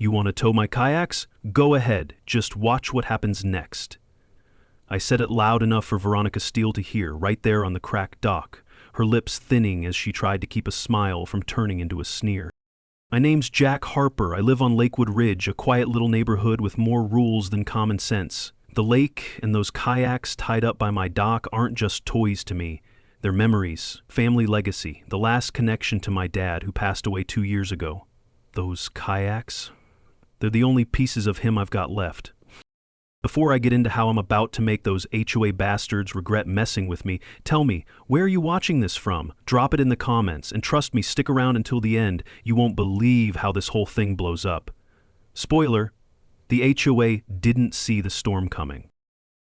You want to tow my kayaks? Go ahead, just watch what happens next. I said it loud enough for Veronica Steele to hear, right there on the cracked dock, her lips thinning as she tried to keep a smile from turning into a sneer. My name's Jack Harper. I live on Lakewood Ridge, a quiet little neighborhood with more rules than common sense. The lake and those kayaks tied up by my dock aren't just toys to me. They're memories, family legacy, the last connection to my dad who passed away 2 years ago. Those kayaks? They're the only pieces of him I've got left. Before I get into how I'm about to make those HOA bastards regret messing with me, tell me, where are you watching this from? Drop it in the comments, and trust me, stick around until the end. You won't believe how this whole thing blows up. Spoiler, the HOA didn't see the storm coming.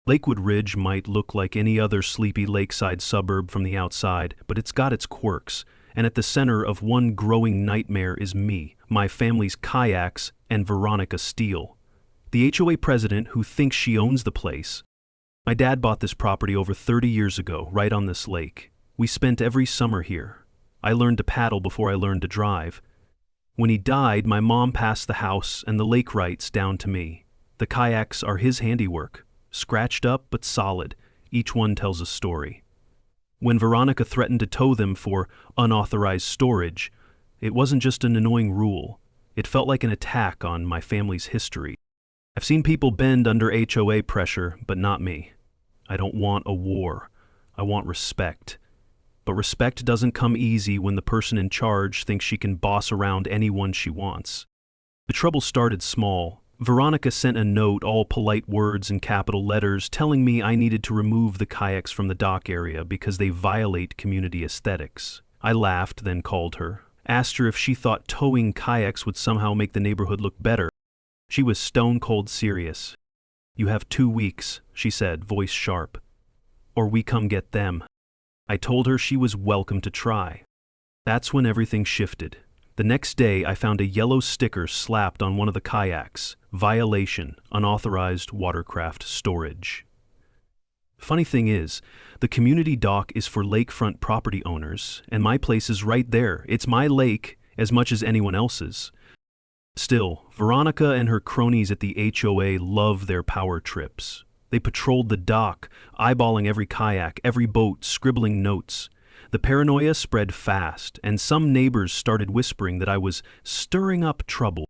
Lakewood Ridge might look like any other sleepy lakeside suburb from the outside, but it's got its quirks, and at the center of one growing nightmare is me, my family's kayaks, and Veronica Steele, the HOA president who thinks she owns the place. My dad bought this property over 30 years ago, right on this lake. We spent every summer here. I learned to paddle before I learned to drive. When he died, my mom passed the house and the lake rights down to me. The kayaks are his handiwork, scratched up but solid. Each one tells a story. When Veronica threatened to tow them for unauthorized storage, it wasn't just an annoying rule. It felt like an attack on my family's history. I've seen people bend under HOA pressure, but not me. I don't want a war. I want respect. But respect doesn't come easy when the person in charge thinks she can boss around anyone she wants. The trouble started small. Veronica sent a note, all polite words and capital letters, telling me I needed to remove the kayaks from the dock area because they violate community aesthetics. I laughed, then called her, asked her if she thought towing kayaks would somehow make the neighborhood look better. She was stone-cold serious. "You have 2 weeks," she said, voice sharp, "or we come get them." I told her she was welcome to try. That's when everything shifted. The next day, I found a yellow sticker slapped on one of the kayaks. Violation, unauthorized watercraft storage. Funny thing is, the community dock is for lakefront property owners, and my place is right there. It's my lake as much as anyone else's. Still, Veronica and her cronies at the HOA love their power trips. They patrolled the dock, eyeballing every kayak, every boat, scribbling notes. The paranoia spread fast, and some neighbors started whispering that I was stirring up trouble.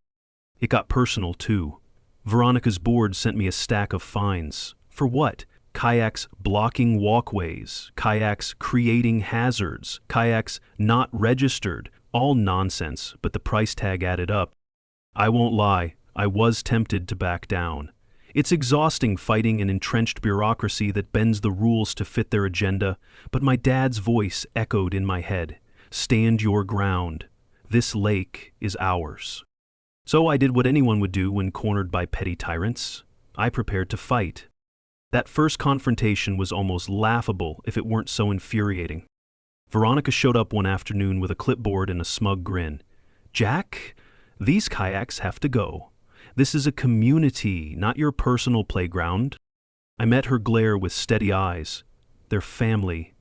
It got personal, too. Veronica's board sent me a stack of fines. For what? Kayaks blocking walkways, kayaks creating hazards, kayaks not registered. All nonsense, but the price tag added up. I won't lie, I was tempted to back down. It's exhausting fighting an entrenched bureaucracy that bends the rules to fit their agenda, but my dad's voice echoed in my head. Stand your ground. This lake is ours. So I did what anyone would do when cornered by petty tyrants. I prepared to fight. That first confrontation was almost laughable if it weren't so infuriating. Veronica showed up one afternoon with a clipboard and a smug grin. "Jack, these kayaks have to go. This is a community, not your personal playground." I met her glare with steady eyes. "They're family.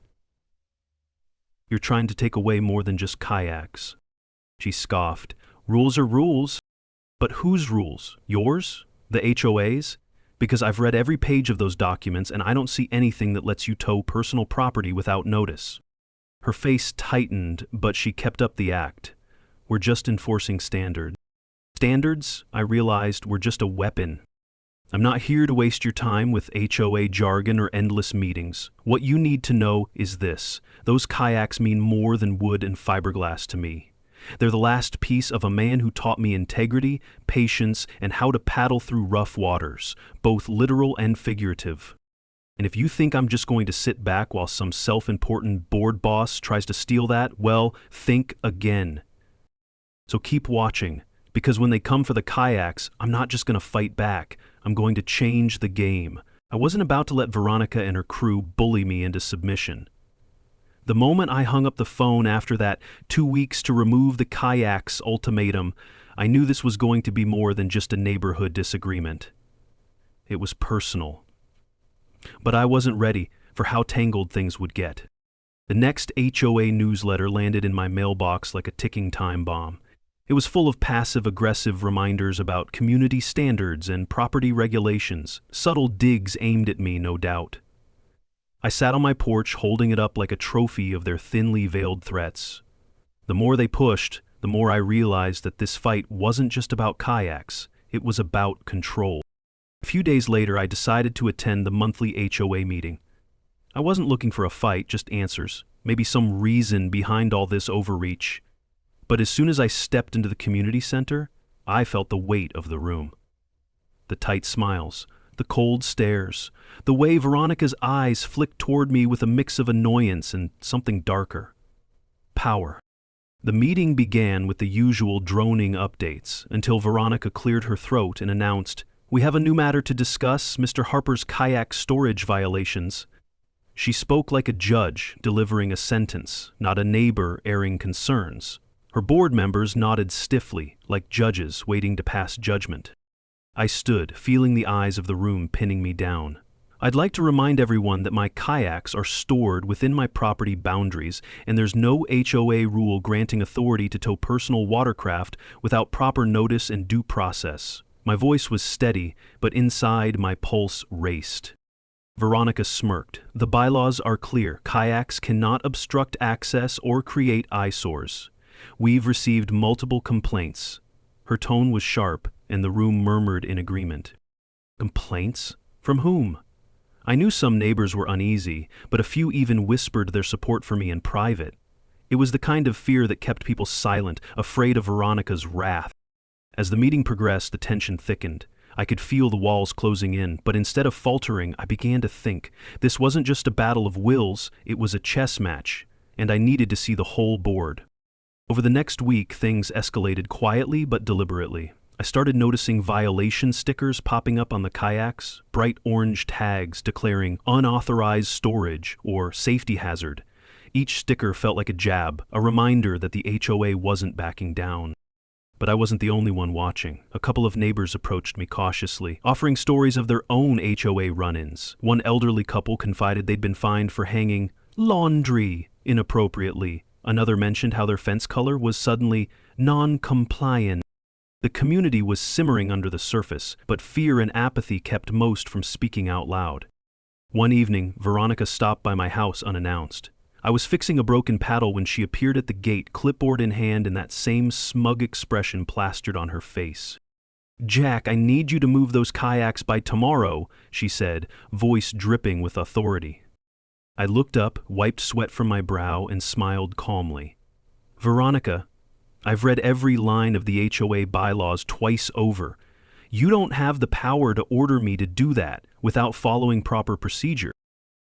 You're trying to take away more than just kayaks." She scoffed. "Rules are rules." "But whose rules? Yours? The HOA's? Because I've read every page of those documents and I don't see anything that lets you tow personal property without notice." Her face tightened, but she kept up the act. "We're just enforcing standards." Standards, I realized, were just a weapon. I'm not here to waste your time with HOA jargon or endless meetings. What you need to know is this. Those kayaks mean more than wood and fiberglass to me. They're the last piece of a man who taught me integrity, patience, and how to paddle through rough waters, both literal and figurative. And if you think I'm just going to sit back while some self-important board boss tries to steal that, well, think again. So keep watching, because when they come for the kayaks, I'm not just going to fight back. I'm going to change the game. I wasn't about to let Veronica and her crew bully me into submission. The moment I hung up the phone after that 2 weeks to remove the kayaks ultimatum, I knew this was going to be more than just a neighborhood disagreement. It was personal. But I wasn't ready for how tangled things would get. The next HOA newsletter landed in my mailbox like a ticking time bomb. It was full of passive-aggressive reminders about community standards and property regulations, subtle digs aimed at me, no doubt. I sat on my porch holding it up like a trophy of their thinly veiled threats. The more they pushed, the more I realized that this fight wasn't just about kayaks, it was about control. A few days later, I decided to attend the monthly HOA meeting. I wasn't looking for a fight, just answers, maybe some reason behind all this overreach. But as soon as I stepped into the community center, I felt the weight of the room. The tight smiles, the cold stares, the way Veronica's eyes flicked toward me with a mix of annoyance and something darker. Power. The meeting began with the usual droning updates until Veronica cleared her throat and announced, "We have a new matter to discuss, Mr. Harper's kayak storage violations." She spoke like a judge delivering a sentence, not a neighbor airing concerns. Her board members nodded stiffly, like judges waiting to pass judgment. I stood, feeling the eyes of the room pinning me down. I'd like to remind everyone that my kayaks are stored within my property boundaries, and there's no HOA rule granting authority to tow personal watercraft without proper notice and due process. My voice was steady, but inside my pulse raced. Veronica smirked. "The bylaws are clear. Kayaks cannot obstruct access or create eyesores. We've received multiple complaints." Her tone was sharp, and the room murmured in agreement. Complaints? From whom? I knew some neighbors were uneasy, but a few even whispered their support for me in private. It was the kind of fear that kept people silent, afraid of Veronica's wrath. As the meeting progressed, the tension thickened. I could feel the walls closing in, but instead of faltering, I began to think. This wasn't just a battle of wills, it was a chess match, and I needed to see the whole board. Over the next week, things escalated quietly but deliberately. I started noticing violation stickers popping up on the kayaks, bright orange tags declaring unauthorized storage or safety hazard. Each sticker felt like a jab, a reminder that the HOA wasn't backing down. But I wasn't the only one watching. A couple of neighbors approached me cautiously, offering stories of their own HOA run-ins. One elderly couple confided they'd been fined for hanging laundry inappropriately. Another mentioned how their fence color was suddenly non-compliant. The community was simmering under the surface, but fear and apathy kept most from speaking out loud. One evening, Veronica stopped by my house unannounced. I was fixing a broken paddle when she appeared at the gate, clipboard in hand, and that same smug expression plastered on her face. "Jack, I need you to move those kayaks by tomorrow," she said, voice dripping with authority. I looked up, wiped sweat from my brow, and smiled calmly. "Veronica, I've read every line of the HOA bylaws twice over. You don't have the power to order me to do that without following proper procedure."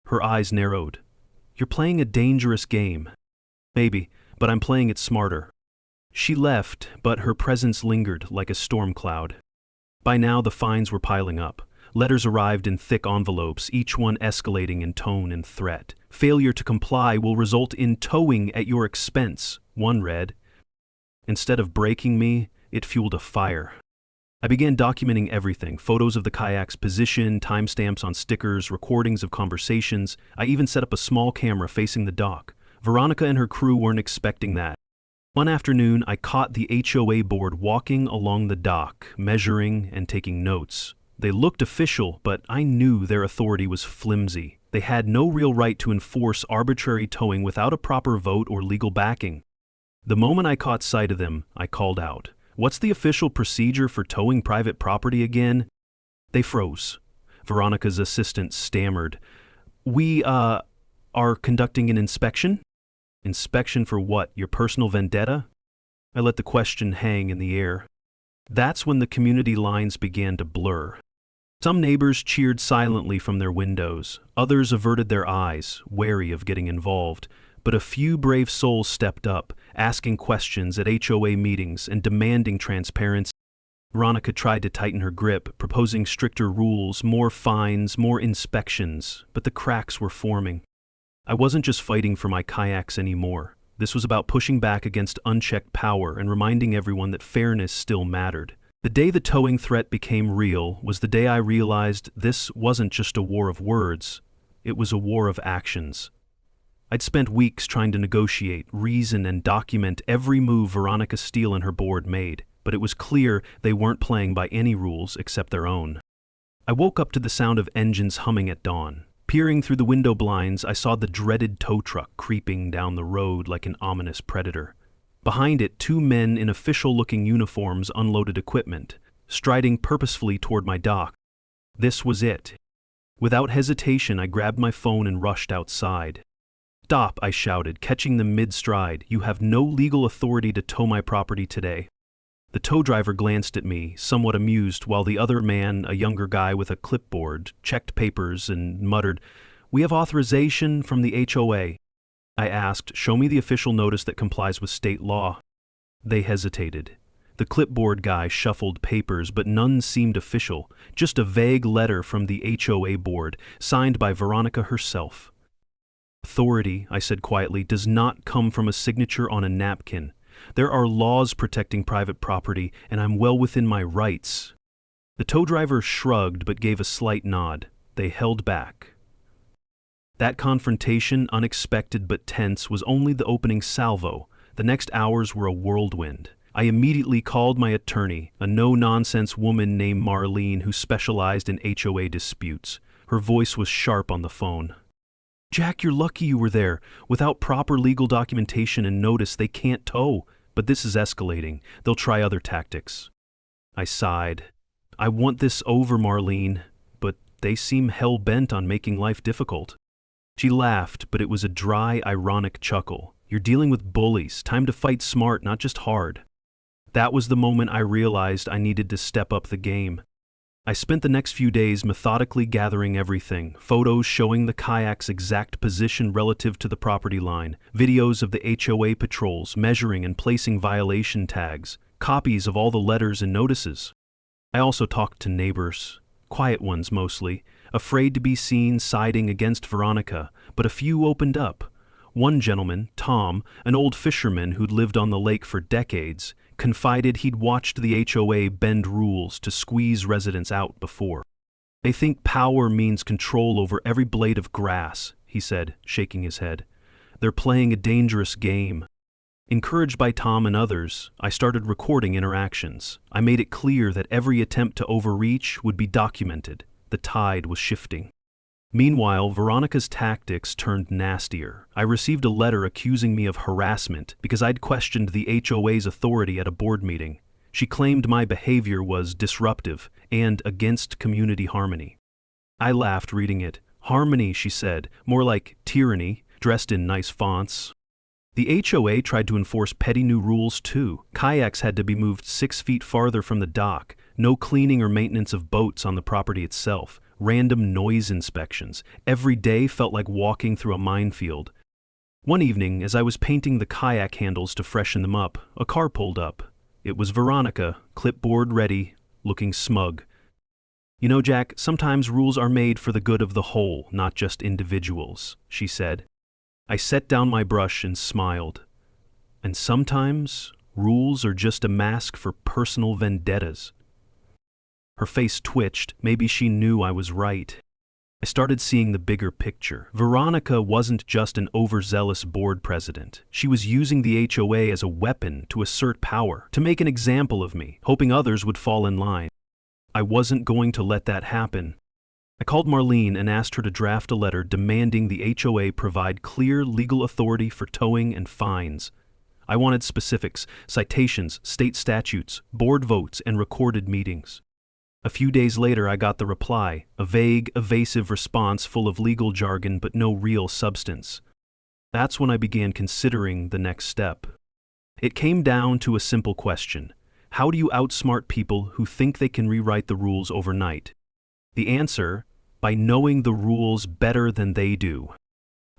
Her eyes narrowed. "You're playing a dangerous game." "Maybe, but I'm playing it smarter." She left, but her presence lingered like a storm cloud. By now, the fines were piling up. Letters arrived in thick envelopes, each one escalating in tone and threat. "Failure to comply will result in towing at your expense," one read. Instead of breaking me, it fueled a fire. I began documenting everything, photos of the kayak's position, timestamps on stickers, recordings of conversations. I even set up a small camera facing the dock. Veronica and her crew weren't expecting that. One afternoon, I caught the HOA board walking along the dock, measuring and taking notes. They looked official, but I knew their authority was flimsy. They had no real right to enforce arbitrary towing without a proper vote or legal backing. The moment I caught sight of them, I called out, "What's the official procedure for towing private property again?" They froze. Veronica's assistant stammered, "We, are conducting an inspection?" "Inspection for what? Your personal vendetta?" I let the question hang in the air. That's when the community lines began to blur. Some neighbors cheered silently from their windows. Others averted their eyes, wary of getting involved. But a few brave souls stepped up, asking questions at HOA meetings and demanding transparency. Veronica tried to tighten her grip, proposing stricter rules, more fines, more inspections, but the cracks were forming. I wasn't just fighting for my kayaks anymore. This was about pushing back against unchecked power and reminding everyone that fairness still mattered. The day the towing threat became real was the day I realized this wasn't just a war of words, it was a war of actions. I'd spent weeks trying to negotiate, reason, and document every move Veronica Steele and her board made, but it was clear they weren't playing by any rules except their own. I woke up to the sound of engines humming at dawn. Peering through the window blinds, I saw the dreaded tow truck creeping down the road like an ominous predator. Behind it, 2 men in official-looking uniforms unloaded equipment, striding purposefully toward my dock. This was it. Without hesitation, I grabbed my phone and rushed outside. "Stop," I shouted, catching them mid-stride. "You have no legal authority to tow my property today." The tow driver glanced at me, somewhat amused, while the other man, a younger guy with a clipboard, checked papers and muttered, "We have authorization from the HOA." I asked, "Show me the official notice that complies with state law." They hesitated. The clipboard guy shuffled papers, but none seemed official, just a vague letter from the HOA board, signed by Veronica herself. "Authority," I said quietly, "does not come from a signature on a napkin. There are laws protecting private property, and I'm well within my rights." The tow driver shrugged but gave a slight nod. They held back. That confrontation, unexpected but tense, was only the opening salvo. The next hours were a whirlwind. I immediately called my attorney, a no-nonsense woman named Marlene who specialized in HOA disputes. Her voice was sharp on the phone. "Jack, you're lucky you were there. Without proper legal documentation and notice, they can't tow. But this is escalating. They'll try other tactics." I sighed. "I want this over, Marlene, but they seem hell-bent on making life difficult." She laughed, but it was a dry, ironic chuckle. "You're dealing with bullies. Time to fight smart, not just hard." That was the moment I realized I needed to step up the game. I spent the next few days methodically gathering everything: photos showing the kayak's exact position relative to the property line, videos of the HOA patrols measuring and placing violation tags, copies of all the letters and notices. I also talked to neighbors, quiet ones mostly, afraid to be seen siding against Veronica, but a few opened up. One gentleman, Tom, an old fisherman who'd lived on the lake for decades, confided he'd watched the HOA bend rules to squeeze residents out before. "They think power means control over every blade of grass," he said, shaking his head. "They're playing a dangerous game." Encouraged by Tom and others, I started recording interactions. I made it clear that every attempt to overreach would be documented. The tide was shifting. Meanwhile, Veronica's tactics turned nastier. I received a letter accusing me of harassment because I'd questioned the HOA's authority at a board meeting. She claimed my behavior was disruptive and against community harmony. I laughed reading it. "Harmony," she said, "more like tyranny, dressed in nice fonts." The HOA tried to enforce petty new rules too. Kayaks had to be moved 6 feet farther from the dock, no cleaning or maintenance of boats on the property itself, random noise inspections. Every day felt like walking through a minefield. One evening, as I was painting the kayak handles to freshen them up, a car pulled up. It was Veronica, clipboard ready, looking smug. "You know, Jack, sometimes rules are made for the good of the whole, not just individuals," she said. I set down my brush and smiled. "And sometimes, rules are just a mask for personal vendettas." Her face twitched. Maybe she knew I was right. I started seeing the bigger picture. Veronica wasn't just an overzealous board president. She was using the HOA as a weapon to assert power, to make an example of me, hoping others would fall in line. I wasn't going to let that happen. I called Marlene and asked her to draft a letter demanding the HOA provide clear legal authority for towing and fines. I wanted specifics, citations, state statutes, board votes, and recorded meetings. A few days later, I got the reply, a vague, evasive response full of legal jargon but no real substance. That's when I began considering the next step. It came down to a simple question: how do you outsmart people who think they can rewrite the rules overnight? The answer: by knowing the rules better than they do.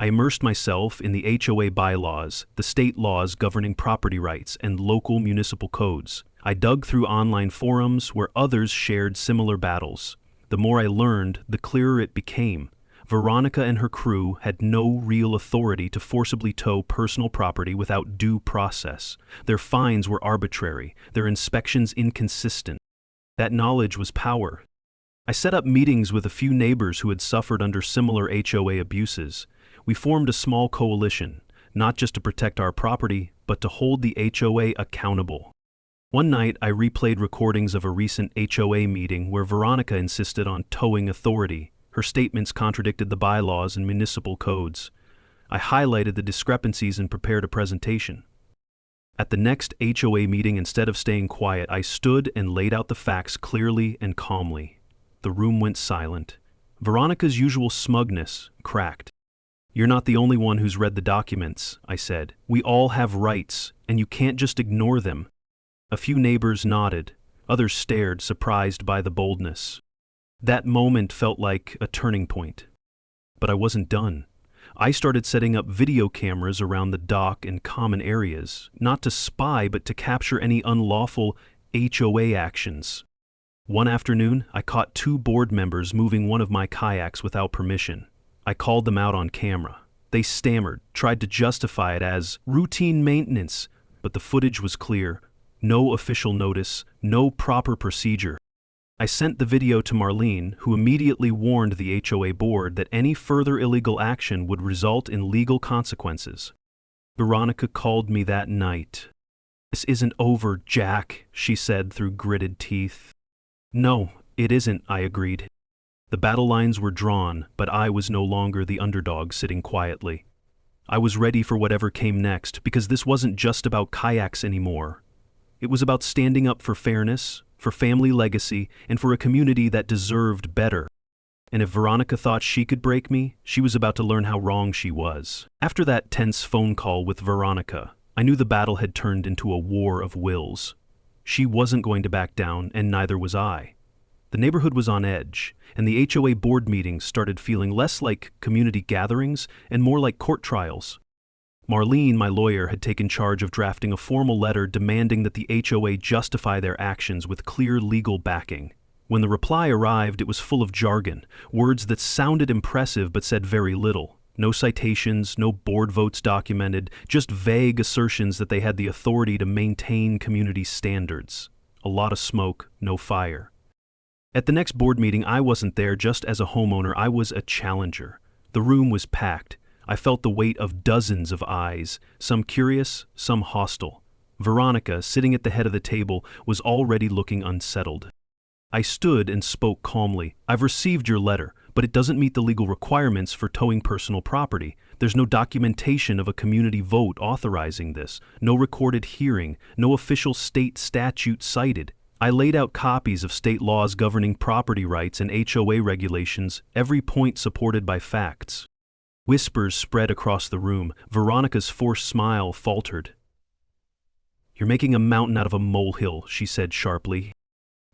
I immersed myself in the HOA bylaws, the state laws governing property rights, and local municipal codes. I dug through online forums where others shared similar battles. The more I learned, the clearer it became. Veronica and her crew had no real authority to forcibly tow personal property without due process. Their fines were arbitrary, their inspections inconsistent. That knowledge was power. I set up meetings with a few neighbors who had suffered under similar HOA abuses. We formed a small coalition, not just to protect our property, but to hold the HOA accountable. One night, I replayed recordings of a recent HOA meeting where Veronica insisted on towing authority. Her statements contradicted the bylaws and municipal codes. I highlighted the discrepancies and prepared a presentation. At the next HOA meeting, instead of staying quiet, I stood and laid out the facts clearly and calmly. The room went silent. Veronica's usual smugness cracked. "You're not the only one who's read the documents," I said. "We all have rights, and you can't just ignore them." A few neighbors nodded. Others stared, surprised by the boldness. That moment felt like a turning point. But I wasn't done. I started setting up video cameras around the dock and common areas, not to spy but to capture any unlawful HOA actions. One afternoon, I caught 2 board members moving one of my kayaks without permission. I called them out on camera. They stammered, tried to justify it as routine maintenance, but the footage was clear. No official notice, no proper procedure. I sent the video to Marlene, who immediately warned the HOA board that any further illegal action would result in legal consequences. Veronica called me that night. "This isn't over, Jack," she said through gritted teeth. "No, it isn't," I agreed. The battle lines were drawn, but I was no longer the underdog sitting quietly. I was ready for whatever came next, because this wasn't just about kayaks anymore. It was about standing up for fairness, for family legacy, and for a community that deserved better. And if Veronica thought she could break me, she was about to learn how wrong she was. After that tense phone call with Veronica, I knew the battle had turned into a war of wills. She wasn't going to back down, and neither was I. The neighborhood was on edge, and the HOA board meetings started feeling less like community gatherings and more like court trials. Marlene, my lawyer, had taken charge of drafting a formal letter demanding that the HOA justify their actions with clear legal backing. When the reply arrived, it was full of jargon, words that sounded impressive but said very little. No citations, no board votes documented, just vague assertions that they had the authority to maintain community standards. A lot of smoke, no fire. At the next board meeting, I wasn't there just as a homeowner, I was a challenger. The room was packed. I felt the weight of dozens of eyes, some curious, some hostile. Veronica, sitting at the head of the table, was already looking unsettled. I stood and spoke calmly. "I've received your letter, but it doesn't meet the legal requirements for towing personal property. There's no documentation of a community vote authorizing this, no recorded hearing, no official state statute cited. I laid out copies of state laws governing property rights and HOA regulations, every point supported by facts." Whispers spread across the room. Veronica's forced smile faltered. "You're making a mountain out of a molehill," she said sharply.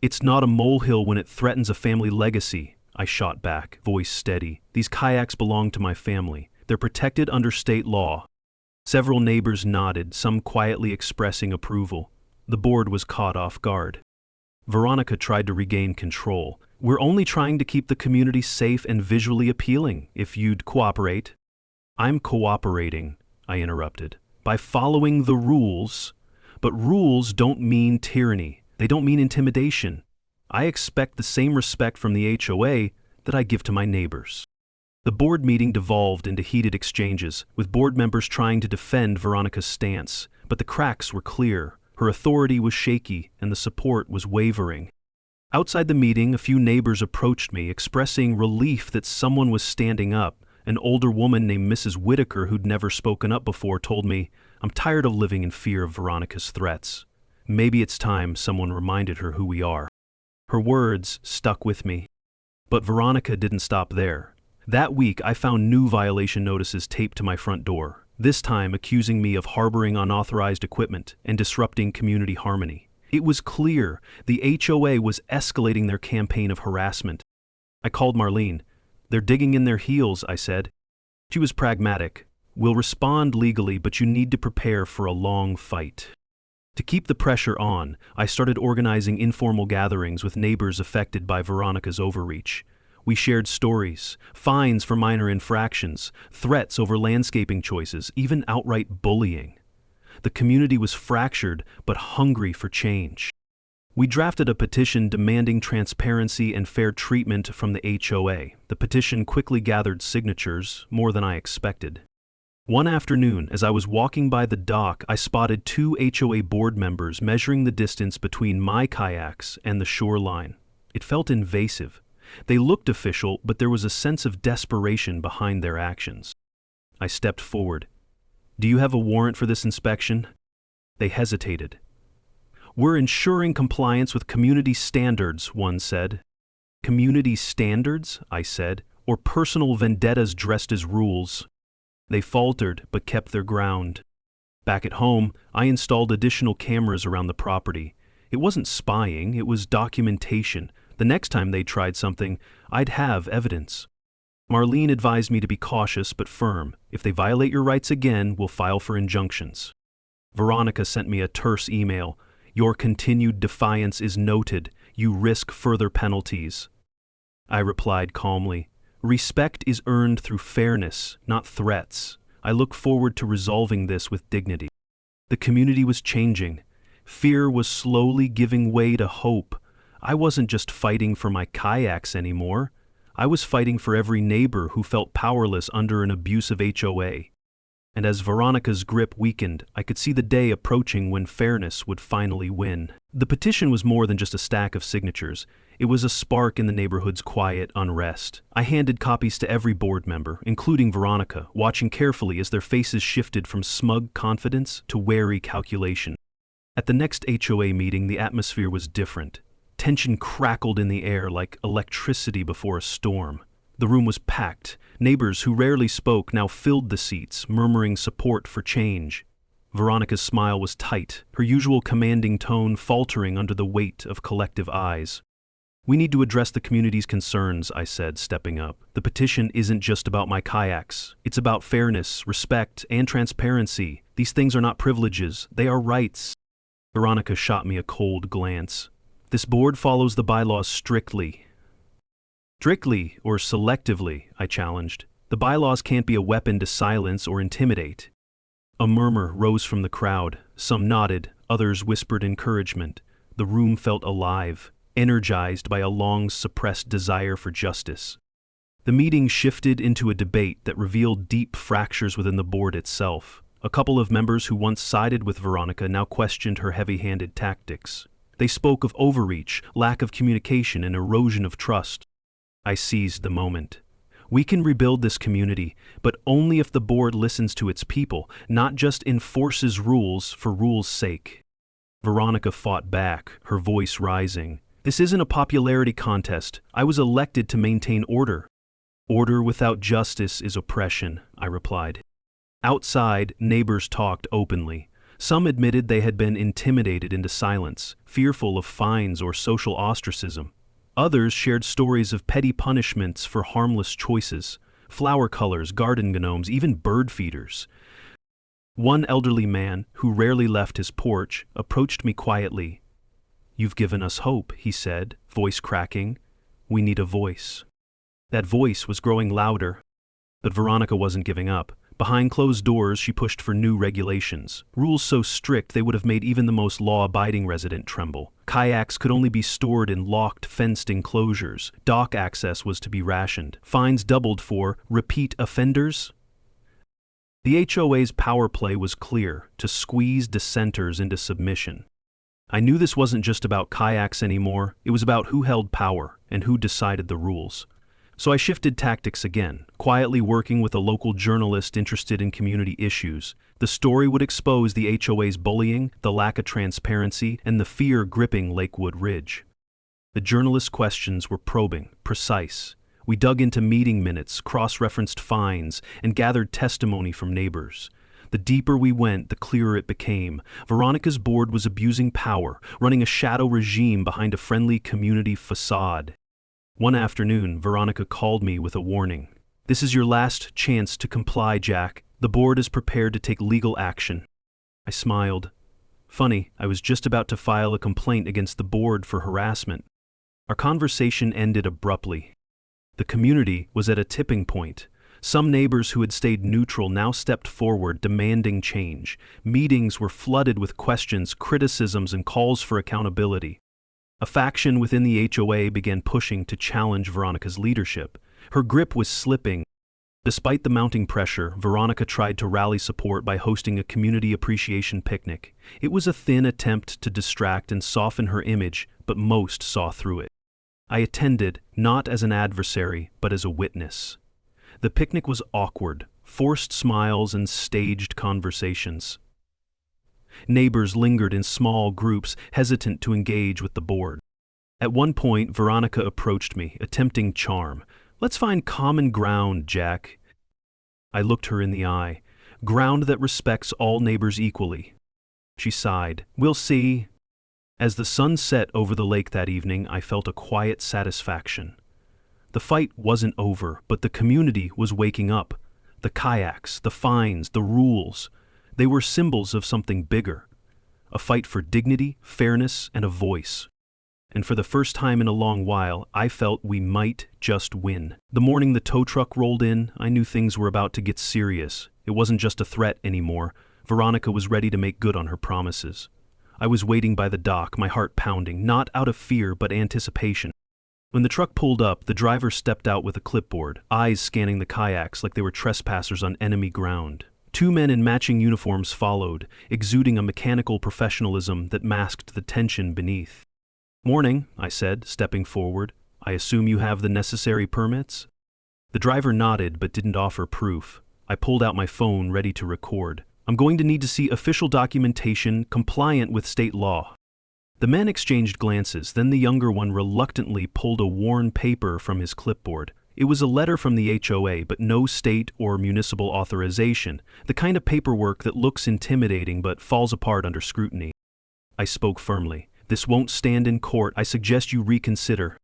"It's not a molehill when it threatens a family legacy," I shot back, voice steady. "These kayaks belong to my family. They're protected under state law." Several neighbors nodded, some quietly expressing approval. The board was caught off guard. Veronica tried to regain control. "We're only trying to keep the community safe and visually appealing, if you'd cooperate." "I'm cooperating," I interrupted, "by following the rules. But rules don't mean tyranny. They don't mean intimidation. I expect the same respect from the HOA that I give to my neighbors." The board meeting devolved into heated exchanges, with board members trying to defend Veronica's stance, but the cracks were clear. Her authority was shaky, and the support was wavering. Outside the meeting, a few neighbors approached me, expressing relief that someone was standing up. An older woman named Mrs. Whitaker, who'd never spoken up before, told me, "I'm tired of living in fear of Veronica's threats. Maybe it's time someone reminded her who we are." Her words stuck with me. But Veronica didn't stop there. That week, I found new violation notices taped to my front door, this time accusing me of harboring unauthorized equipment and disrupting community harmony. It was clear the HOA was escalating their campaign of harassment. I called Marlene. "They're digging in their heels," I said. She was pragmatic. "We'll respond legally, but you need to prepare for a long fight." To keep the pressure on, I started organizing informal gatherings with neighbors affected by Veronica's overreach. We shared stories, fines for minor infractions, threats over landscaping choices, even outright bullying. The community was fractured but hungry for change. We drafted a petition demanding transparency and fair treatment from the HOA. The petition quickly gathered signatures, more than I expected. One afternoon, as I was walking by the dock, I spotted two HOA board members measuring the distance between my kayaks and the shoreline. It felt invasive. They looked official, but there was a sense of desperation behind their actions. I stepped forward. "Do you have a warrant for this inspection?" They hesitated. "We're ensuring compliance with community standards," one said. "Community standards?" I said, "or personal vendettas dressed as rules?" They faltered, but kept their ground. Back at home, I installed additional cameras around the property. It wasn't spying, it was documentation. The next time they tried something, I'd have evidence. Marlene advised me to be cautious but firm. "If they violate your rights again, we'll file for injunctions." Veronica sent me a terse email. "Your continued defiance is noted. You risk further penalties." I replied calmly, "Respect is earned through fairness, not threats. I look forward to resolving this with dignity." The community was changing. Fear was slowly giving way to hope. I wasn't just fighting for my kayaks anymore. I was fighting for every neighbor who felt powerless under an abusive HOA. And as Veronica's grip weakened, I could see the day approaching when fairness would finally win. The petition was more than just a stack of signatures. It was a spark in the neighborhood's quiet unrest. I handed copies to every board member, including Veronica, watching carefully as their faces shifted from smug confidence to wary calculation. At the next HOA meeting, the atmosphere was different. Tension crackled in the air like electricity before a storm. The room was packed. Neighbors who rarely spoke now filled the seats, murmuring support for change. Veronica's smile was tight, her usual commanding tone faltering under the weight of collective eyes. "We need to address the community's concerns," I said, stepping up. "The petition isn't just about my kayaks. It's about fairness, respect, and transparency. These things are not privileges, they are rights." Veronica shot me a cold glance. "This board follows the bylaws strictly." "Strictly or selectively?" I challenged. "The bylaws can't be a weapon to silence or intimidate." A murmur rose from the crowd. Some nodded, others whispered encouragement. The room felt alive, energized by a long-suppressed desire for justice. The meeting shifted into a debate that revealed deep fractures within the board itself. A couple of members who once sided with Veronica now questioned her heavy-handed tactics. They spoke of overreach, lack of communication, and erosion of trust. I seized the moment. We can rebuild this community, but only if the board listens to its people, not just enforces rules for rules' sake. Veronica fought back, her voice rising. "This isn't a popularity contest. I was elected to maintain order." "Order without justice is oppression," I replied. Outside, neighbors talked openly. Some admitted they had been intimidated into silence, fearful of fines or social ostracism. Others shared stories of petty punishments for harmless choices, flower colors, garden gnomes, even bird feeders. One elderly man, who rarely left his porch, approached me quietly. "You've given us hope," he said, voice cracking. "We need a voice." That voice was growing louder. But Veronica wasn't giving up. Behind closed doors, she pushed for new regulations, rules so strict they would have made even the most law-abiding resident tremble. Kayaks could only be stored in locked, fenced enclosures. Dock access was to be rationed. Fines doubled for repeat offenders. The HOA's power play was clear, to squeeze dissenters into submission. I knew this wasn't just about kayaks anymore, it was about who held power and who decided the rules. So I shifted tactics again, quietly working with a local journalist interested in community issues. The story would expose the HOA's bullying, the lack of transparency, and the fear gripping Lakewood Ridge. The journalist's questions were probing, precise. We dug into meeting minutes, cross-referenced fines, and gathered testimony from neighbors. The deeper we went, the clearer it became. Veronica's board was abusing power, running a shadow regime behind a friendly community facade. One afternoon, Veronica called me with a warning. "This is your last chance to comply, Jack. The board is prepared to take legal action." I smiled. Funny, I was just about to file a complaint against the board for harassment. Our conversation ended abruptly. The community was at a tipping point. Some neighbors who had stayed neutral now stepped forward, demanding change. Meetings were flooded with questions, criticisms, and calls for accountability. A faction within the HOA began pushing to challenge Veronica's leadership. Her grip was slipping. Despite the mounting pressure, Veronica tried to rally support by hosting a community appreciation picnic. It was a thin attempt to distract and soften her image, but most saw through it. I attended, not as an adversary, but as a witness. The picnic was awkward, forced smiles and staged conversations. Neighbors lingered in small groups, hesitant to engage with the board. At one point, Veronica approached me, attempting charm. "Let's find common ground, Jack." I looked her in the eye. Ground that respects all neighbors equally. She sighed. "We'll see." As the sun set over the lake that evening, I felt a quiet satisfaction. The fight wasn't over, but the community was waking up. The kayaks, the fines, the rules. They were symbols of something bigger. A fight for dignity, fairness, and a voice. And for the first time in a long while, I felt we might just win. The morning the tow truck rolled in, I knew things were about to get serious. It wasn't just a threat anymore. Veronica was ready to make good on her promises. I was waiting by the dock, my heart pounding, not out of fear but anticipation. When the truck pulled up, the driver stepped out with a clipboard, eyes scanning the kayaks like they were trespassers on enemy ground. Two men in matching uniforms followed, exuding a mechanical professionalism that masked the tension beneath. "Morning," I said, stepping forward. "I assume you have the necessary permits?" The driver nodded but didn't offer proof. I pulled out my phone, ready to record. "I'm going to need to see official documentation compliant with state law." The men exchanged glances, then the younger one reluctantly pulled a worn paper from his clipboard. It was a letter from the HOA, but no state or municipal authorization, the kind of paperwork that looks intimidating but falls apart under scrutiny. I spoke firmly. "This won't stand in court. I suggest you reconsider."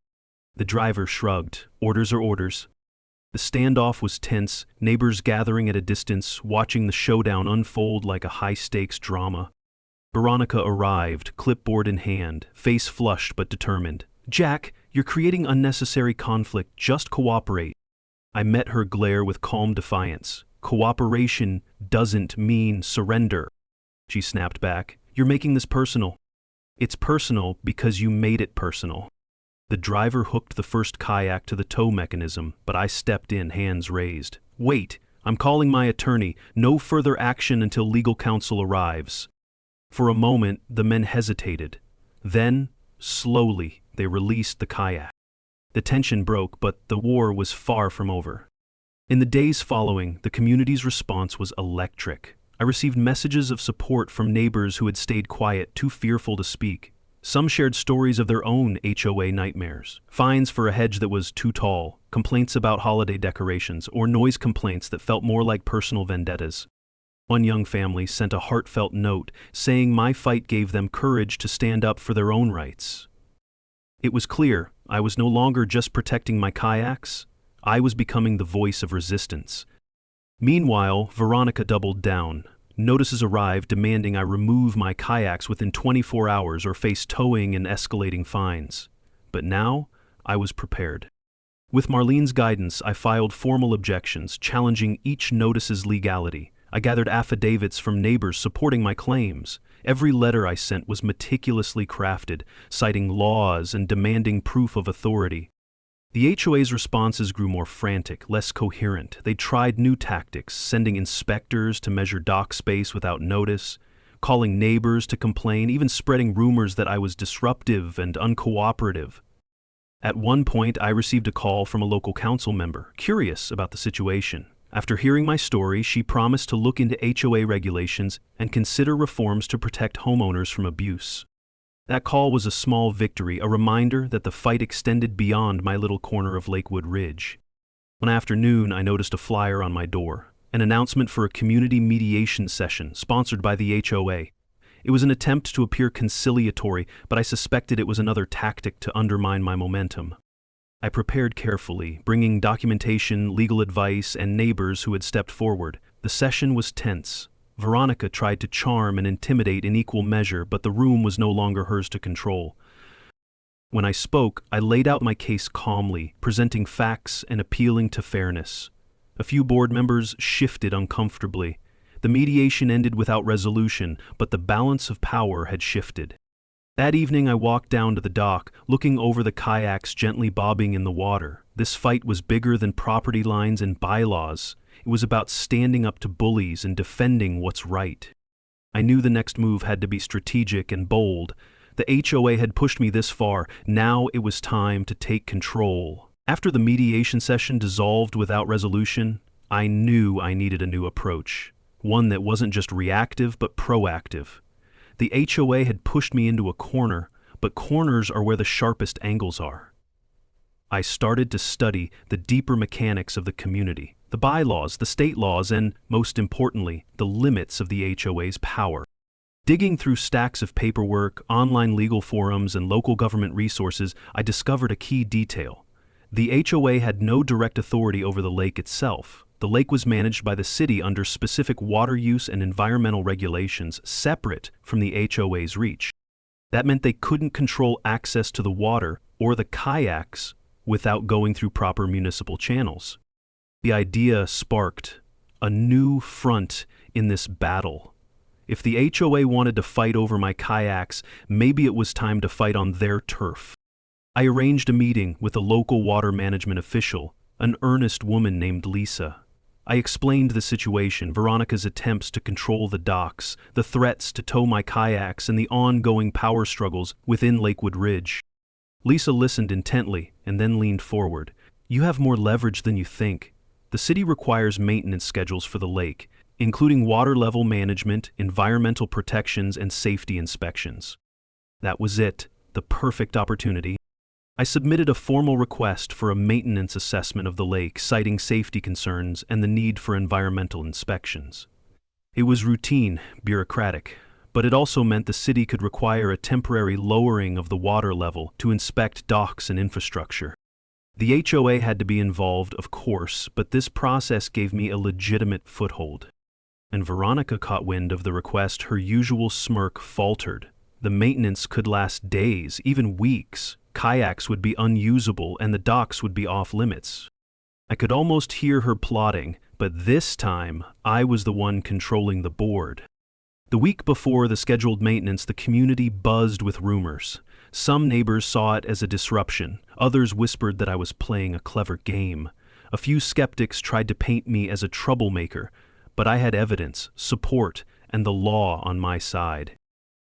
The driver shrugged. Orders are orders. The standoff was tense, neighbors gathering at a distance, watching the showdown unfold like a high-stakes drama. Veronica arrived, clipboard in hand, face flushed but determined. "Jack, you're creating unnecessary conflict. Just cooperate." I met her glare with calm defiance. "Cooperation doesn't mean surrender." She snapped back. "You're making this personal." "It's personal because you made it personal." The driver hooked the first kayak to the tow mechanism, but I stepped in, hands raised. "Wait, I'm calling my attorney. No further action until legal counsel arrives." For a moment, the men hesitated. Then, slowly, they released the kayak. The tension broke, but the war was far from over. In the days following, the community's response was electric. I received messages of support from neighbors who had stayed quiet, too fearful to speak. Some shared stories of their own HOA nightmares, fines for a hedge that was too tall, complaints about holiday decorations, or noise complaints that felt more like personal vendettas. One young family sent a heartfelt note saying my fight gave them courage to stand up for their own rights. It was clear I was no longer just protecting my kayaks. I was becoming the voice of resistance. Meanwhile, Veronica doubled down. Notices arrived demanding I remove my kayaks within 24 hours or face towing and escalating fines. But now, I was prepared. With Marlene's guidance, I filed formal objections, challenging each notice's legality. I gathered affidavits from neighbors supporting my claims. Every letter I sent was meticulously crafted, citing laws and demanding proof of authority. The HOA's responses grew more frantic, less coherent. They tried new tactics, sending inspectors to measure dock space without notice, calling neighbors to complain, even spreading rumors that I was disruptive and uncooperative. At one point, I received a call from a local council member, curious about the situation. After hearing my story, she promised to look into HOA regulations and consider reforms to protect homeowners from abuse. That call was a small victory, a reminder that the fight extended beyond my little corner of Lakewood Ridge. One afternoon, I noticed a flyer on my door, an announcement for a community mediation session sponsored by the HOA. It was an attempt to appear conciliatory, but I suspected it was another tactic to undermine my momentum. I prepared carefully, bringing documentation, legal advice, and neighbors who had stepped forward. The session was tense. Veronica tried to charm and intimidate in equal measure, but the room was no longer hers to control. When I spoke, I laid out my case calmly, presenting facts and appealing to fairness. A few board members shifted uncomfortably. The mediation ended without resolution, but the balance of power had shifted. That evening I walked down to the dock, looking over the kayaks gently bobbing in the water. This fight was bigger than property lines and bylaws. It was about standing up to bullies and defending what's right. I knew the next move had to be strategic and bold. The HOA had pushed me this far. Now it was time to take control. After the mediation session dissolved without resolution, I knew I needed a new approach. One that wasn't just reactive but proactive. The HOA had pushed me into a corner, but corners are where the sharpest angles are. I started to study the deeper mechanics of the community, the bylaws, the state laws, and, most importantly, the limits of the HOA's power. Digging through stacks of paperwork, online legal forums, and local government resources, I discovered a key detail. The HOA had no direct authority over the lake itself. The lake was managed by the city under specific water use and environmental regulations separate from the HOA's reach. That meant they couldn't control access to the water or the kayaks without going through proper municipal channels. The idea sparked a new front in this battle. If the HOA wanted to fight over my kayaks, maybe it was time to fight on their turf. I arranged a meeting with a local water management official, an earnest woman named Lisa. I explained the situation, Veronica's attempts to control the docks, the threats to tow my kayaks, and the ongoing power struggles within Lakewood Ridge. Lisa listened intently and then leaned forward. "You have more leverage than you think. The city requires maintenance schedules for the lake, including water level management, environmental protections, and safety inspections." That was it, the perfect opportunity. I submitted a formal request for a maintenance assessment of the lake, citing safety concerns and the need for environmental inspections. It was routine, bureaucratic, but it also meant the city could require a temporary lowering of the water level to inspect docks and infrastructure. The HOA had to be involved, of course, but this process gave me a legitimate foothold. And Veronica caught wind of the request. Her usual smirk faltered. The maintenance could last days, even weeks. Kayaks would be unusable and the docks would be off limits. I could almost hear her plotting, but this time I was the one controlling the board. The week before the scheduled maintenance, the community buzzed with rumors. Some neighbors saw it as a disruption. Others whispered that I was playing a clever game. A few skeptics tried to paint me as a troublemaker, but I had evidence, support, and the law on my side.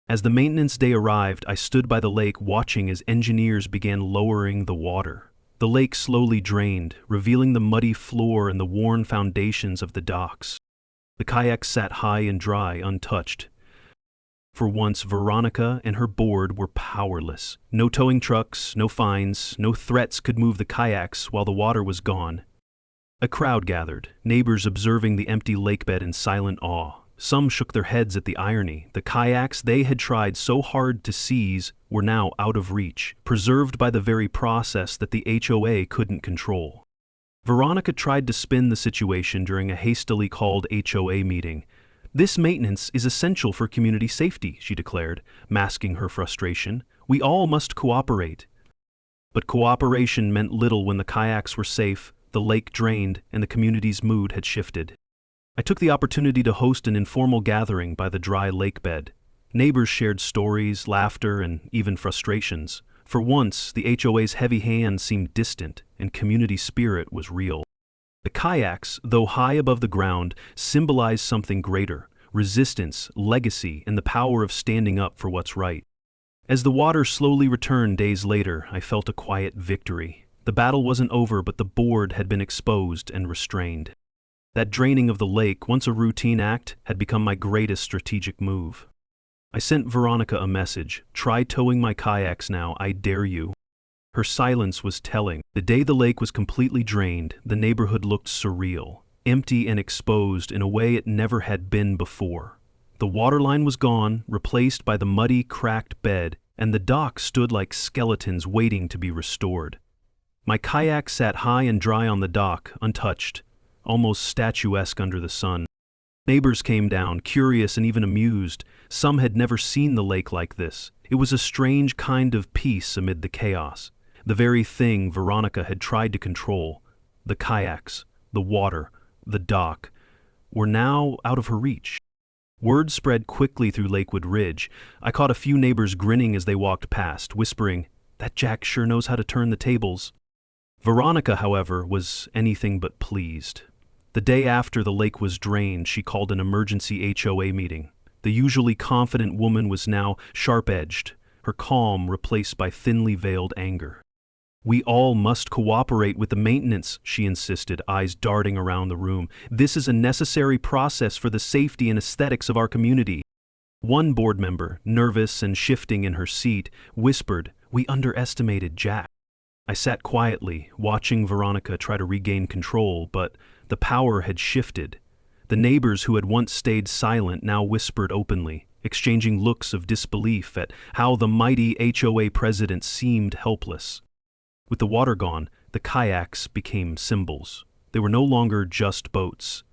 As the maintenance day arrived, I stood by the lake watching as engineers began lowering the water. The lake slowly drained, revealing the muddy floor and the worn foundations of the docks. The kayaks sat high and dry, untouched. For once, Veronica and her board were powerless. No towing trucks, no fines, no threats could move the kayaks while the water was gone. A crowd gathered, neighbors observing the empty lakebed in silent awe. Some shook their heads at the irony. The kayaks they had tried so hard to seize were now out of reach, preserved by the very process that the HOA couldn't control. Veronica tried to spin the situation during a hastily called HOA meeting. "This maintenance is essential for community safety," she declared, masking her frustration. "We all must cooperate." But cooperation meant little when the kayaks were safe, the lake drained, and the community's mood had shifted. I took the opportunity to host an informal gathering by the dry lakebed. Neighbors shared stories, laughter, and even frustrations. For once, the HOA's heavy hand seemed distant, and community spirit was real. The kayaks, though high above the ground, symbolized something greater: resistance, legacy, and the power of standing up for what's right. As the water slowly returned days later, I felt a quiet victory. The battle wasn't over, but the board had been exposed and restrained. That draining of the lake, once a routine act, had become my greatest strategic move. I sent Veronica a message: "Try towing my kayaks now, I dare you." Her silence was telling. The day the lake was completely drained, the neighborhood looked surreal, empty and exposed in a way it never had been before. The waterline was gone, replaced by the muddy, cracked bed, and the docks stood like skeletons waiting to be restored. My kayak sat high and dry on the dock, untouched, almost statuesque under the sun. Neighbors came down, curious and even amused. Some had never seen the lake like this. It was a strange kind of peace amid the chaos. The very thing Veronica had tried to control, the kayaks, the water, the dock, were now out of her reach. Word spread quickly through Lakewood Ridge. I caught a few neighbors grinning as they walked past, whispering, "That Jack sure knows how to turn the tables." Veronica, however, was anything but pleased. The day after the lake was drained, she called an emergency HOA meeting. The usually confident woman was now sharp-edged, her calm replaced by thinly veiled anger. "We all must cooperate with the maintenance," she insisted, eyes darting around the room. "This is a necessary process for the safety and aesthetics of our community." One board member, nervous and shifting in her seat, whispered, "We underestimated Jack." I sat quietly, watching Veronica try to regain control, but the power had shifted. The neighbors who had once stayed silent now whispered openly, exchanging looks of disbelief at how the mighty HOA president seemed helpless. With the water gone, the kayaks became symbols. They were no longer just boats.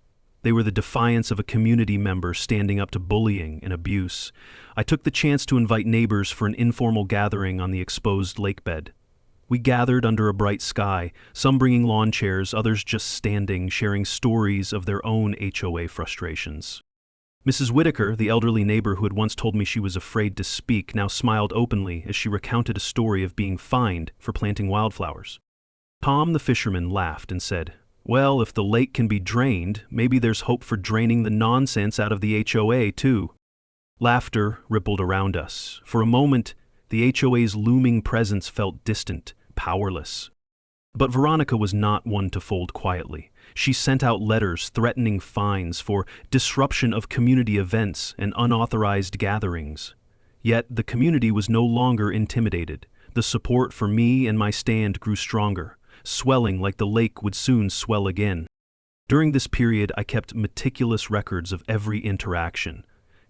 They were the defiance of a community member standing up to bullying and abuse. I took the chance to invite neighbors for an informal gathering on the exposed lakebed. We gathered under a bright sky, some bringing lawn chairs, others just standing, sharing stories of their own HOA frustrations. Mrs. Whitaker, the elderly neighbor who had once told me she was afraid to speak, now smiled openly as she recounted a story of being fined for planting wildflowers. Tom, the fisherman, laughed and said, "Well, if the lake can be drained, maybe there's hope for draining the nonsense out of the HOA, too." Laughter rippled around us. For a moment, the HOA's looming presence felt distant, powerless. But Veronica was not one to fold quietly. She sent out letters threatening fines for disruption of community events and unauthorized gatherings. Yet the community was no longer intimidated. The support for me and my stand grew stronger, swelling like the lake would soon swell again. During this period, I kept meticulous records of every interaction.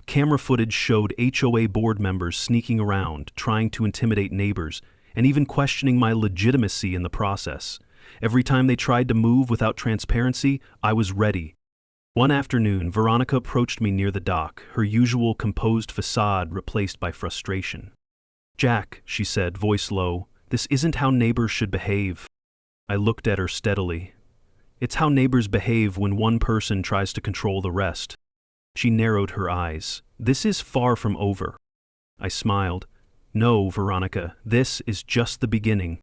Camera footage showed HOA board members sneaking around, trying to intimidate neighbors, and even questioning my legitimacy in the process. Every time they tried to move without transparency, I was ready. One afternoon, Veronica approached me near the dock, her usual composed facade replaced by frustration. "Jack," she said, voice low, "this isn't how neighbors should behave." I looked at her steadily. "It's how neighbors behave when one person tries to control the rest." She narrowed her eyes. "This is far from over." I smiled. "No, Veronica, this is just the beginning."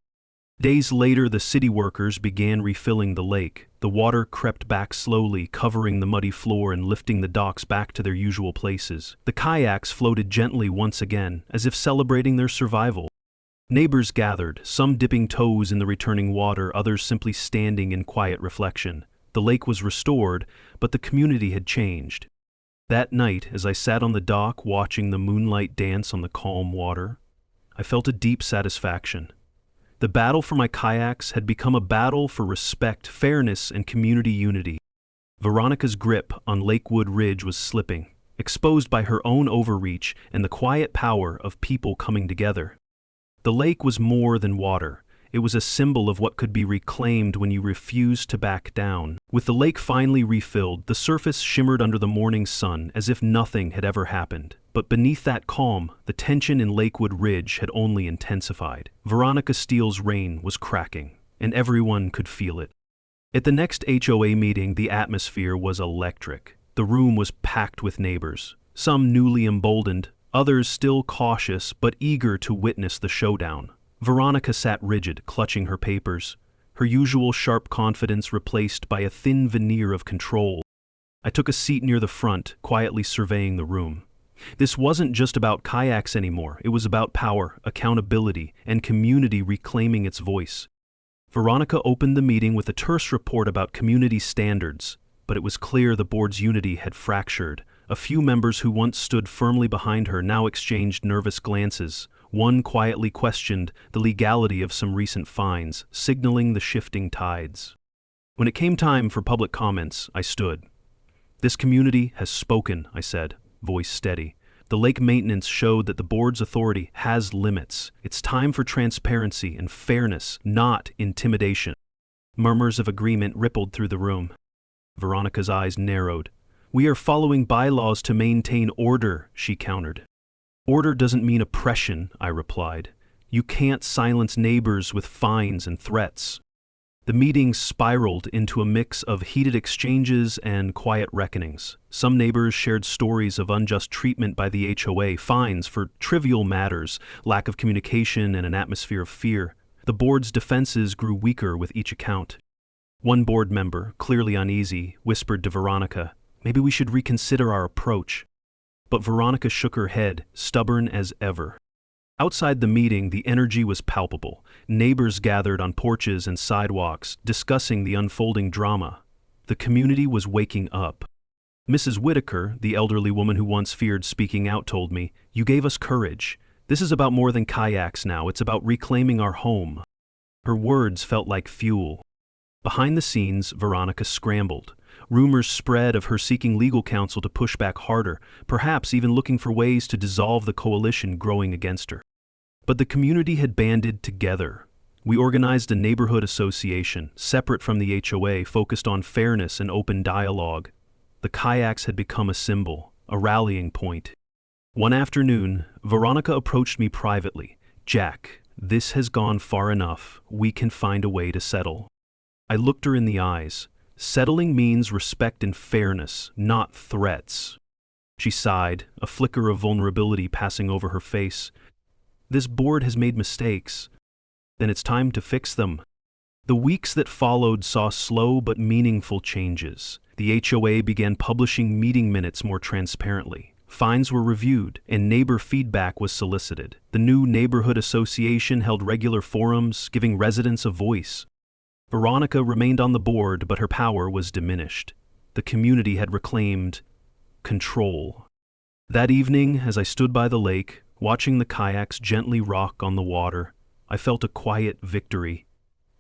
Days later, the city workers began refilling the lake. The water crept back slowly, covering the muddy floor and lifting the docks back to their usual places. The kayaks floated gently once again, as if celebrating their survival. Neighbors gathered, some dipping toes in the returning water, others simply standing in quiet reflection. The lake was restored, but the community had changed. That night, as I sat on the dock watching the moonlight dance on the calm water, I felt a deep satisfaction. The battle for my kayaks had become a battle for respect, fairness, and community unity. Veronica's grip on Lakewood Ridge was slipping, exposed by her own overreach and the quiet power of people coming together. The lake was more than water. It was a symbol of what could be reclaimed when you refused to back down. With the lake finally refilled, the surface shimmered under the morning sun as if nothing had ever happened. But beneath that calm, the tension in Lakewood Ridge had only intensified. Veronica Steele's reign was cracking, and everyone could feel it. At the next HOA meeting, the atmosphere was electric. The room was packed with neighbors, some newly emboldened, others still cautious but eager to witness the showdown. Veronica sat rigid, clutching her papers, her usual sharp confidence replaced by a thin veneer of control. I took a seat near the front, quietly surveying the room. This wasn't just about kayaks anymore. It was about power, accountability, and community reclaiming its voice. Veronica opened the meeting with a terse report about community standards, but it was clear the board's unity had fractured. A few members who once stood firmly behind her now exchanged nervous glances. One quietly questioned the legality of some recent fines, signaling the shifting tides. When it came time for public comments, I stood. "This community has spoken," I said, voice steady. "The lake maintenance showed that the board's authority has limits. It's time for transparency and fairness, not intimidation." Murmurs of agreement rippled through the room. Veronica's eyes narrowed. "We are following bylaws to maintain order," she countered. "Order doesn't mean oppression," I replied. "You can't silence neighbors with fines and threats." The meeting spiraled into a mix of heated exchanges and quiet reckonings. Some neighbors shared stories of unjust treatment by the HOA, fines for trivial matters, lack of communication, and an atmosphere of fear. The board's defenses grew weaker with each account. One board member, clearly uneasy, whispered to Veronica, "Maybe we should reconsider our approach." But Veronica shook her head, stubborn as ever. Outside the meeting, the energy was palpable. Neighbors gathered on porches and sidewalks, discussing the unfolding drama. The community was waking up. Mrs. Whitaker, the elderly woman who once feared speaking out, told me, "You gave us courage. This is about more than kayaks now. It's about reclaiming our home." Her words felt like fuel. Behind the scenes, Veronica scrambled. Rumors spread of her seeking legal counsel to push back harder, perhaps even looking for ways to dissolve the coalition growing against her. But the community had banded together. We organized a neighborhood association, separate from the HOA, focused on fairness and open dialogue. The kayaks had become a symbol, a rallying point. One afternoon, Veronica approached me privately. "Jack, this has gone far enough. We can find a way to settle." I looked her in the eyes. Settling means respect and fairness, not threats. She sighed, a flicker of vulnerability passing over her face. "This board has made mistakes. Then it's time to fix them." The weeks that followed saw slow but meaningful changes. The HOA began publishing meeting minutes more transparently. Fines were reviewed, and neighbor feedback was solicited. The new neighborhood association held regular forums, giving residents a voice. Veronica remained on the board, but her power was diminished. The community had reclaimed control. That evening, as I stood by the lake, watching the kayaks gently rock on the water, I felt a quiet victory.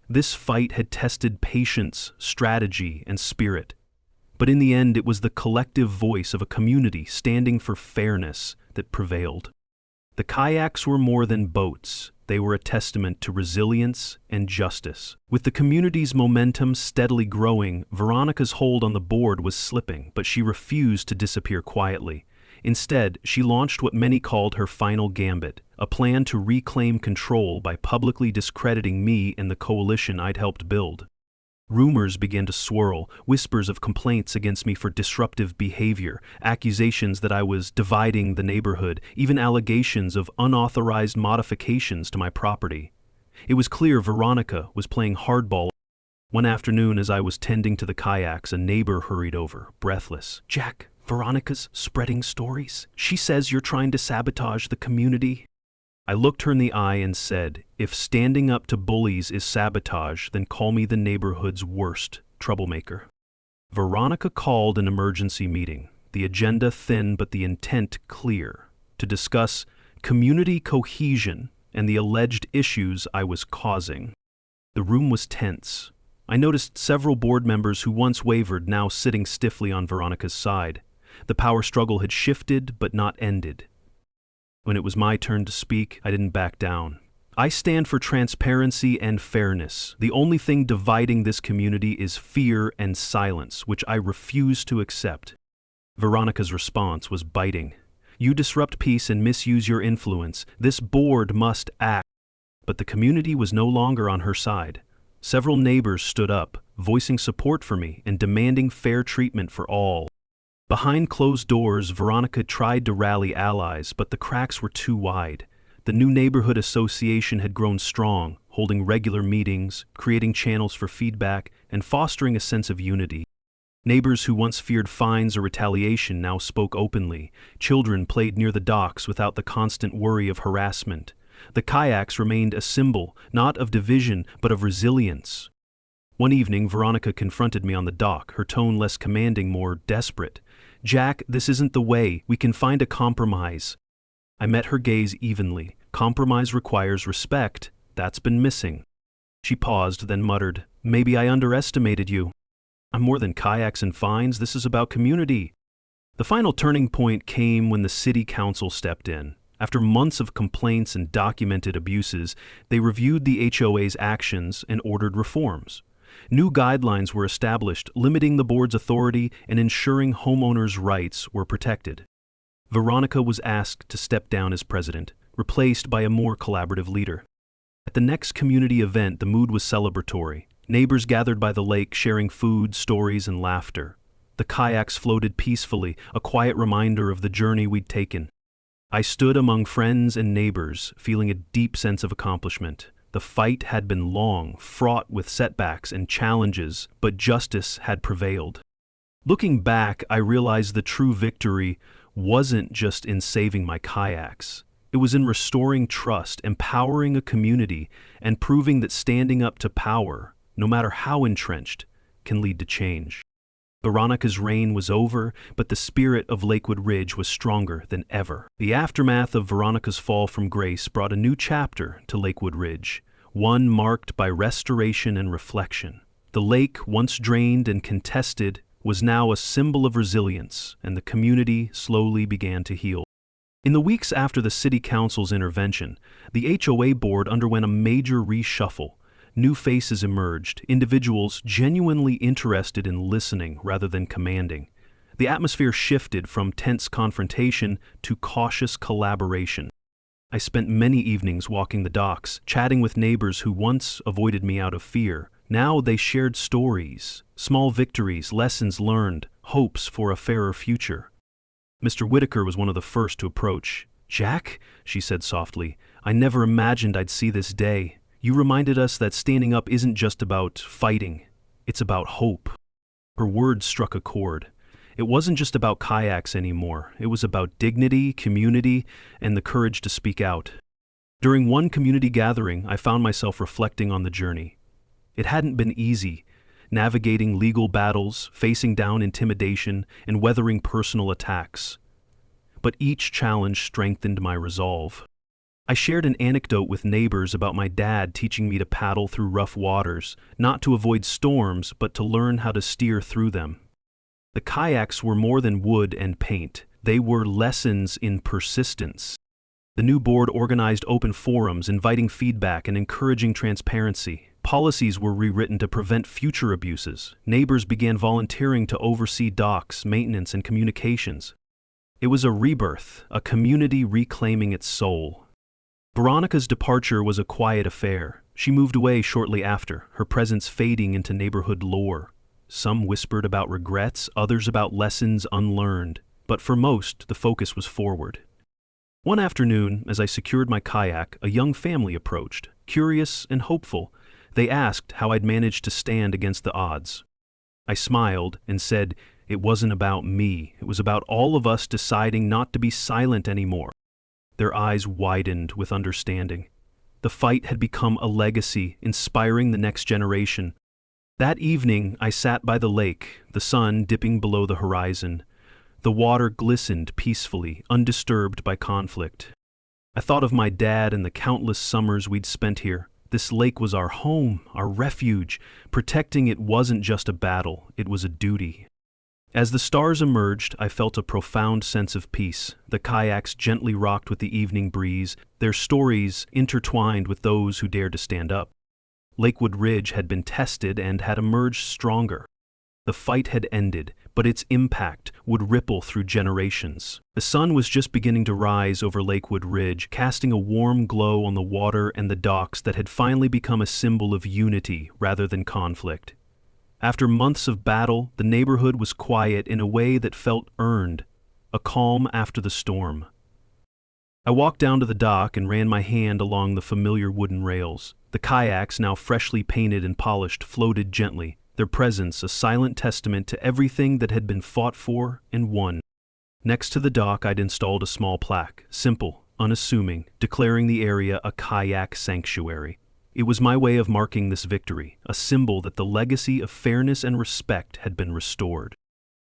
This fight had tested patience, strategy, and spirit. But in the end, it was the collective voice of a community standing for fairness that prevailed. The kayaks were more than boats. They were a testament to resilience and justice. With the community's momentum steadily growing, Veronica's hold on the board was slipping, but she refused to disappear quietly. Instead, she launched what many called her final gambit, a plan to reclaim control by publicly discrediting me and the coalition I'd helped build. Rumors began to swirl, whispers of complaints against me for disruptive behavior, accusations that I was dividing the neighborhood, even allegations of unauthorized modifications to my property. It was clear Veronica was playing hardball. One afternoon, as I was tending to the kayaks, a neighbor hurried over, breathless. "Jack, Veronica's spreading stories. She says you're trying to sabotage the community." I looked her in the eye and said, "If standing up to bullies is sabotage, then call me the neighborhood's worst troublemaker." Veronica called an emergency meeting, the agenda thin but the intent clear, to discuss community cohesion and the alleged issues I was causing. The room was tense. I noticed several board members who once wavered now sitting stiffly on Veronica's side. The power struggle had shifted but not ended. When it was my turn to speak, I didn't back down. "I stand for transparency and fairness. The only thing dividing this community is fear and silence, which I refuse to accept." Veronica's response was biting. "You disrupt peace and misuse your influence. This board must act." But the community was no longer on her side. Several neighbors stood up, voicing support for me and demanding fair treatment for all. Behind closed doors, Veronica tried to rally allies, but the cracks were too wide. The new neighborhood association had grown strong, holding regular meetings, creating channels for feedback, and fostering a sense of unity. Neighbors who once feared fines or retaliation now spoke openly. Children played near the docks without the constant worry of harassment. The kayaks remained a symbol, not of division, but of resilience. One evening, Veronica confronted me on the dock, her tone less commanding, more desperate. "Jack, this isn't the way. We can find a compromise." I met her gaze evenly. Compromise requires respect. That's been missing. She paused, then muttered, "Maybe I underestimated you." "I'm more than kayaks and fines. This is about community." The final turning point came when the city council stepped in. After months of complaints and documented abuses, they reviewed the HOA's actions and ordered reforms. New guidelines were established, limiting the board's authority and ensuring homeowners' rights were protected. Veronica was asked to step down as president, replaced by a more collaborative leader. At the next community event, the mood was celebratory. Neighbors gathered by the lake, sharing food, stories, and laughter. The kayaks floated peacefully, a quiet reminder of the journey we'd taken. I stood among friends and neighbors, feeling a deep sense of accomplishment. The fight had been long, fraught with setbacks and challenges, but justice had prevailed. Looking back, I realized the true victory wasn't just in saving my kayaks. It was in restoring trust, empowering a community, and proving that standing up to power, no matter how entrenched, can lead to change. Veronica's reign was over, but the spirit of Lakewood Ridge was stronger than ever. The aftermath of Veronica's fall from grace brought a new chapter to Lakewood Ridge, one marked by restoration and reflection. The lake, once drained and contested, was now a symbol of resilience, and the community slowly began to heal. In the weeks after the City Council's intervention, the HOA board underwent a major reshuffle. New faces emerged, individuals genuinely interested in listening rather than commanding. The atmosphere shifted from tense confrontation to cautious collaboration. I spent many evenings walking the docks, chatting with neighbors who once avoided me out of fear. Now they shared stories, small victories, lessons learned, hopes for a fairer future. Mr. Whitaker was one of the first to approach. "Jack," she said softly, "I never imagined I'd see this day. You reminded us that standing up isn't just about fighting, it's about hope." Her words struck a chord. It wasn't just about kayaks anymore. It was about dignity, community, and the courage to speak out. During one community gathering, I found myself reflecting on the journey. It hadn't been easy, navigating legal battles, facing down intimidation, and weathering personal attacks. But each challenge strengthened my resolve. I shared an anecdote with neighbors about my dad teaching me to paddle through rough waters, not to avoid storms, but to learn how to steer through them. The kayaks were more than wood and paint. They were lessons in persistence. The new board organized open forums, inviting feedback and encouraging transparency. Policies were rewritten to prevent future abuses. Neighbors began volunteering to oversee docks, maintenance, and communications. It was a rebirth, a community reclaiming its soul. Veronica's departure was a quiet affair. She moved away shortly after, her presence fading into neighborhood lore. Some whispered about regrets, others about lessons unlearned. But for most, the focus was forward. One afternoon, as I secured my kayak, a young family approached, curious and hopeful. They asked how I'd managed to stand against the odds. I smiled and said it wasn't about me. It was about all of us deciding not to be silent anymore. Their eyes widened with understanding. The fight had become a legacy, inspiring the next generation. That evening, I sat by the lake, the sun dipping below the horizon. The water glistened peacefully, undisturbed by conflict. I thought of my dad and the countless summers we'd spent here. This lake was our home, our refuge. Protecting it wasn't just a battle, it was a duty. As the stars emerged, I felt a profound sense of peace. The kayaks gently rocked with the evening breeze, their stories intertwined with those who dared to stand up. Lakewood Ridge had been tested and had emerged stronger. The fight had ended, but its impact would ripple through generations. The sun was just beginning to rise over Lakewood Ridge, casting a warm glow on the water and the docks that had finally become a symbol of unity rather than conflict. After months of battle, the neighborhood was quiet in a way that felt earned, a calm after the storm. I walked down to the dock and ran my hand along the familiar wooden rails. The kayaks, now freshly painted and polished, floated gently, their presence a silent testament to everything that had been fought for and won. Next to the dock, I'd installed a small plaque, simple, unassuming, declaring the area a kayak sanctuary. It was my way of marking this victory, a symbol that the legacy of fairness and respect had been restored.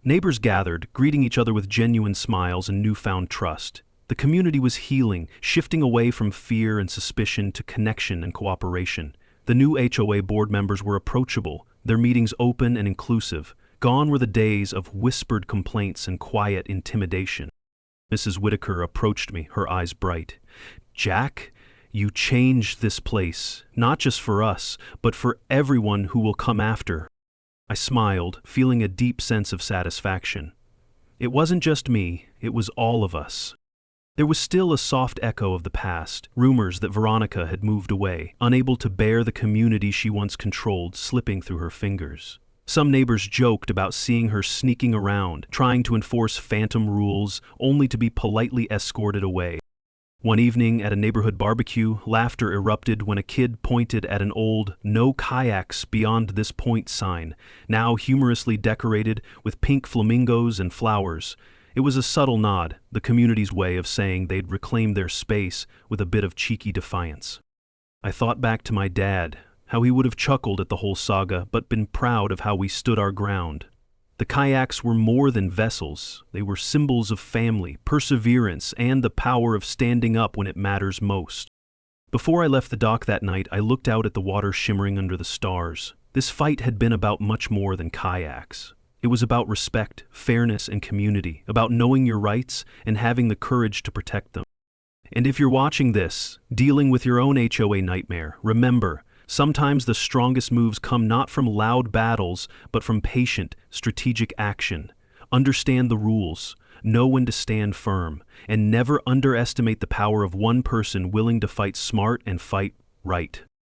Neighbors gathered, greeting each other with genuine smiles and newfound trust. The community was healing, shifting away from fear and suspicion to connection and cooperation. The new HOA board members were approachable, their meetings open and inclusive. Gone were the days of whispered complaints and quiet intimidation. Mrs. Whitaker approached me, her eyes bright. "Jack, you changed this place, not just for us, but for everyone who will come after." I smiled, feeling a deep sense of satisfaction. It wasn't just me, it was all of us. There was still a soft echo of the past, rumors that Veronica had moved away, unable to bear the community she once controlled slipping through her fingers. Some neighbors joked about seeing her sneaking around, trying to enforce phantom rules, only to be politely escorted away. One evening at a neighborhood barbecue, laughter erupted when a kid pointed at an old "No Kayaks Beyond This Point" sign, now humorously decorated with pink flamingos and flowers. It was a subtle nod, the community's way of saying they'd reclaim their space with a bit of cheeky defiance. I thought back to my dad, how he would have chuckled at the whole saga but been proud of how we stood our ground. The kayaks were more than vessels. They were symbols of family, perseverance, and the power of standing up when it matters most. Before I left the dock that night, I looked out at the water shimmering under the stars. This fight had been about much more than kayaks. It was about respect, fairness, and community, about knowing your rights and having the courage to protect them. And if you're watching this, dealing with your own HOA nightmare, remember, sometimes the strongest moves come not from loud battles, but from patient, strategic action. Understand the rules, know when to stand firm, and never underestimate the power of one person willing to fight smart and fight right.